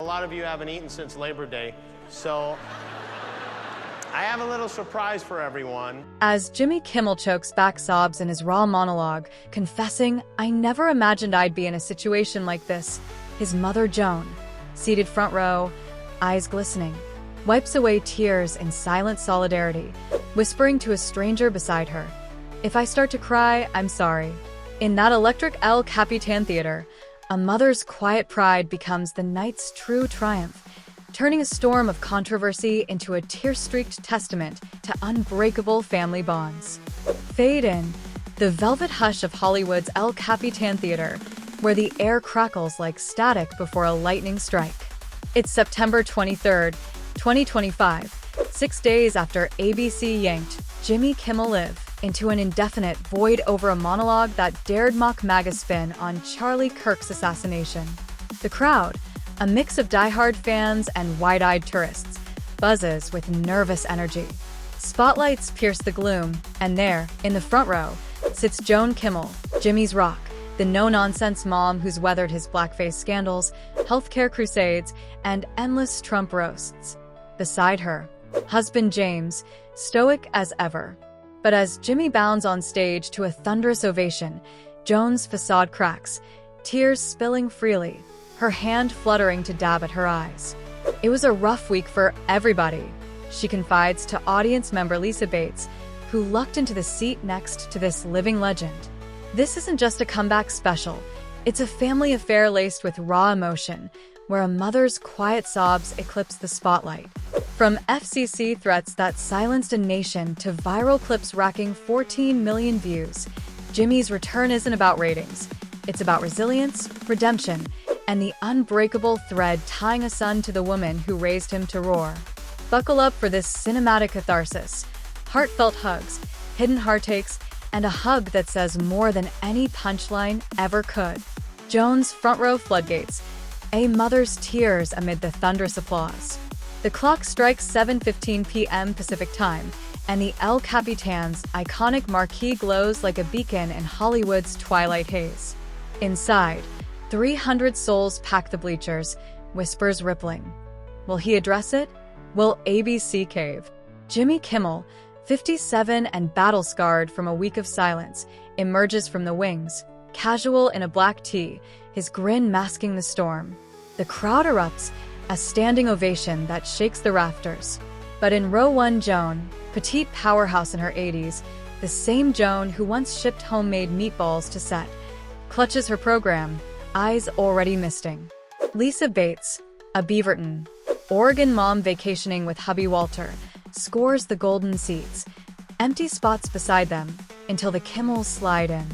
lot of you haven't eaten since Labor Day, so I have a little surprise for everyone. As Jimmy Kimmel chokes back sobs in his raw monologue, confessing, "I never imagined I'd be in a situation like this," his mother Joan, seated front row, eyes glistening, wipes away tears in silent solidarity, whispering to a stranger beside her, "If I start to cry, I'm sorry." In that electric El Capitan theater, a mother's quiet pride becomes the night's true triumph, turning a storm of controversy into a tear-streaked testament to unbreakable family bonds. Fade in, the velvet hush of Hollywood's El Capitan Theater, where the air crackles like static before a lightning strike. It's September 23rd, 2025, 6 days after ABC yanked Jimmy Kimmel Live into an indefinite void over a monologue that dared mock MAGA spin on Charlie Kirk's assassination. The crowd, a mix of diehard fans and wide-eyed tourists, buzzes with nervous energy. Spotlights pierce the gloom, and there, in the front row, sits Joan Kimmel, Jimmy's rock, the no-nonsense mom who's weathered his blackface scandals, healthcare crusades, and endless Trump roasts. Beside her, husband James, stoic as ever. But as Jimmy bounds on stage to a thunderous ovation, Joan's facade cracks, tears spilling freely, her hand fluttering to dab at her eyes. "It was a rough week for everybody," she confides to audience member Lisa Bates, who lucked into the seat next to this living legend. "This isn't just a comeback special. It's a family affair laced with raw emotion, where a mother's quiet sobs eclipse the spotlight." From FCC threats that silenced a nation to viral clips racking 14 million views, Jimmy's return isn't about ratings. It's about resilience, redemption, and the unbreakable thread tying a son to the woman who raised him to roar. Buckle up for this cinematic catharsis. Heartfelt hugs, hidden heartaches, and a hug that says more than any punchline ever could. Joan's front row floodgates, a mother's tears amid the thunderous applause. The clock strikes 7:15 p.m. Pacific Time, and the El Capitan's iconic marquee glows like a beacon in Hollywood's twilight haze. Inside, 300 souls pack the bleachers, whispers rippling. Will he address it? Will ABC cave? Jimmy Kimmel, 57 and battle-scarred from a week of silence, emerges from the wings, casual in a black tee, his grin masking the storm. The crowd erupts, a standing ovation that shakes the rafters. But in row one, Joan, petite powerhouse in her 80s, the same Joan who once shipped homemade meatballs to set, clutches her program, eyes already misting. Lisa Bates, a Beaverton, Oregon mom vacationing with hubby Walter, scores the golden seats, empty spots beside them, until the Kimmels slide in.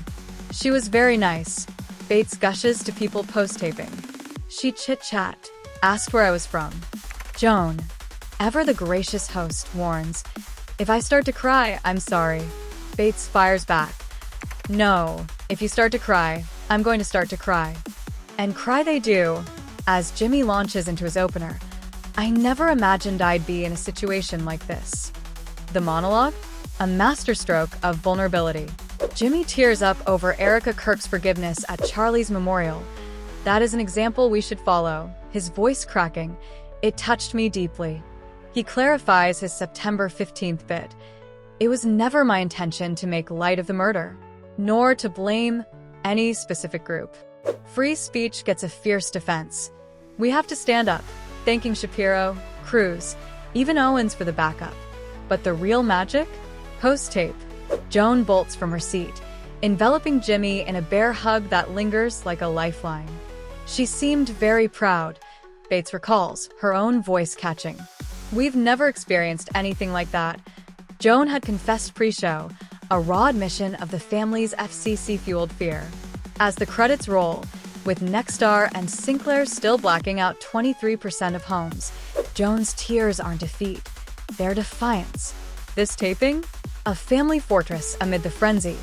"She was very nice," Bates gushes to people post-taping. "She chit-chat, asked where I was from." Joan, ever the gracious host, warns, "If I start to cry, I'm sorry." Bates fires back, "No, if you start to cry, I'm going to start to cry." And cry they do, as Jimmy launches into his opener. "I never imagined I'd be in a situation like this." The monologue? A masterstroke of vulnerability. Jimmy tears up over Erika Kirk's forgiveness at Charlie's memorial. "That is an example we should follow," his voice cracking. "It touched me deeply." He clarifies his September 15th bit. "It was never my intention to make light of the murder, nor to blame any specific group." Free speech gets a fierce defense. "We have to stand up," thanking Shapiro, Cruz, even Owens for the backup. But the real magic? Post-tape. Joan bolts from her seat, enveloping Jimmy in a bear hug that lingers like a lifeline. "She seemed very proud," Bates recalls, her own voice catching. "We've never experienced anything like that." Joan had confessed pre-show, a raw admission of the family's FCC-fueled fear. As the credits roll, with Nexstar and Sinclair still blacking out 23% of homes, Joan's tears aren't defeat, they're defiance. This taping? A family fortress amid the frenzy,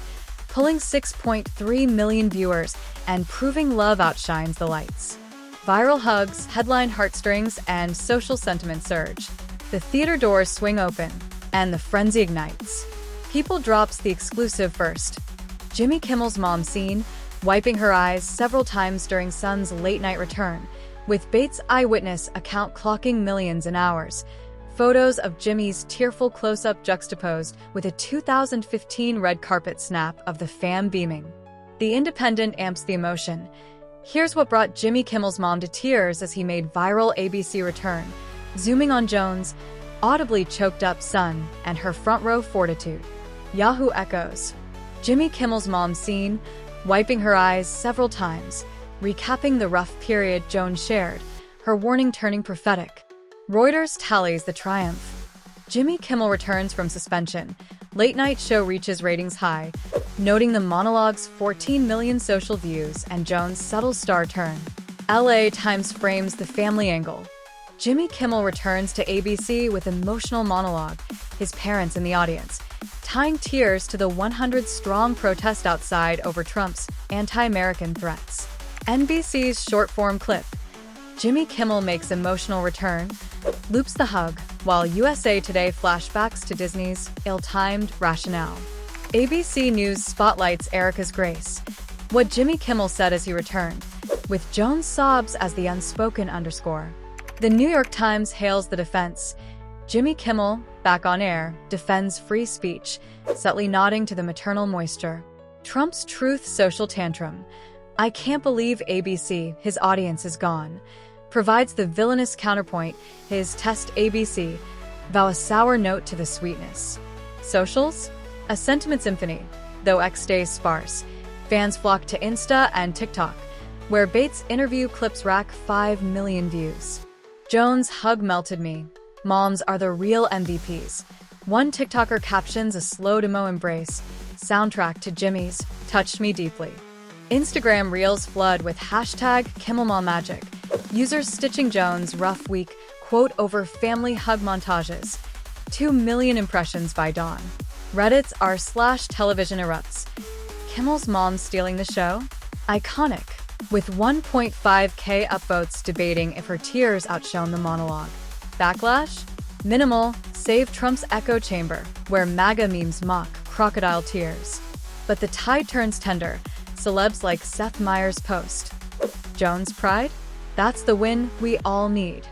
pulling 6.3 million viewers and proving love outshines the lights. Viral hugs, headline heartstrings, and social sentiment surge. The theater doors swing open, and the frenzy ignites. People drops the exclusive first. Jimmy Kimmel's mom scene, wiping her eyes several times during son's late-night return, with Bates' eyewitness account clocking millions in hours. Photos of Jimmy's tearful close-up juxtaposed with a 2015 red carpet snap of the fam beaming. The Independent amps the emotion. Here's what brought Jimmy Kimmel's mom to tears as he made viral ABC return, zooming on Joan's audibly choked-up son and her front-row fortitude. Yahoo echoes. Jimmy Kimmel's mom seen, wiping her eyes several times, recapping the rough period Joan shared, her warning turning prophetic. Reuters tallies the triumph. Jimmy Kimmel returns from suspension. Late-night show reaches ratings high, noting the monologue's 14 million social views and Joan's subtle star turn. LA Times frames the family angle. Jimmy Kimmel returns to ABC with emotional monologue, his parents in the audience, tying tears to the 100-strong protest outside over Trump's anti-American threats. NBC's short-form clip. Jimmy Kimmel makes emotional return, loops the hug, while USA Today flashbacks to Disney's ill-timed rationale. ABC News spotlights Erika's grace, what Jimmy Kimmel said as he returned, with Joan's sobs as the unspoken underscore. The New York Times hails the defense. Jimmy Kimmel, back on air, defends free speech, subtly nodding to the maternal moisture. Trump's truth social tantrum. I can't believe ABC, his audience is gone. Provides the villainous counterpoint, his test ABC, vow a sour note to the sweetness. Socials? A sentiment symphony, though X days sparse. Fans flock to Insta and TikTok, where Bates' interview clips rack 5 million views. Joan's hug melted me. Moms are the real MVPs. One TikToker captions a slow-mo embrace, soundtrack to Jimmy's, touched me deeply. Instagram reels flood with hashtag KimmelMomMagic. Users stitching Joan's rough week quote over family hug montages. 2 million impressions by dawn. Reddit's r/television erupts. Kimmel's mom stealing the show? Iconic. With 1.5K upvotes debating if her tears outshone the monologue. Backlash? Minimal, save Trump's echo chamber, where MAGA memes mock crocodile tears. But the tide turns tender. Celebs like Seth Meyers post. Joan's pride? That's the win we all need.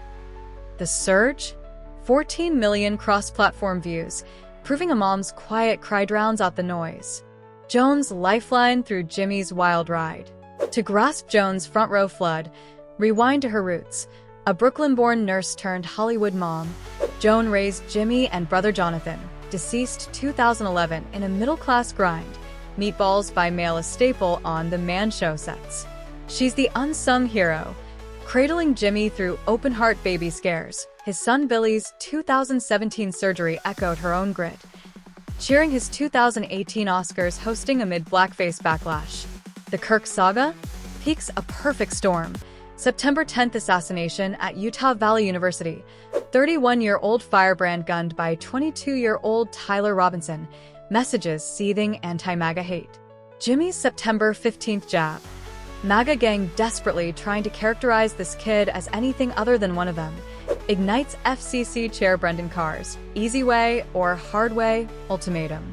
The surge? 14 million cross-platform views, proving a mom's quiet cry drowns out the noise. Joan's lifeline through Jimmy's wild ride. To grasp Joan's front-row flood, rewind to her roots. A Brooklyn-born nurse turned Hollywood mom, Joan raised Jimmy and brother Jonathan, deceased 2011, in a middle-class grind. Meatballs by Mail a staple on The Man Show sets. She's the unsung hero, cradling Jimmy through open-heart baby scares. His son Billy's 2017 surgery echoed her own grit, cheering his 2018 Oscars hosting amid blackface backlash. The Kirk saga? Peaks a perfect storm. September 10th assassination at Utah Valley University. 31-year-old firebrand gunned by 22-year-old Tyler Robinson. Messages seething anti-MAGA hate. Jimmy's September 15th jab. MAGA gang desperately trying to characterize this kid as anything other than one of them. Ignites FCC Chair Brendan Carr's easy way or hard way ultimatum.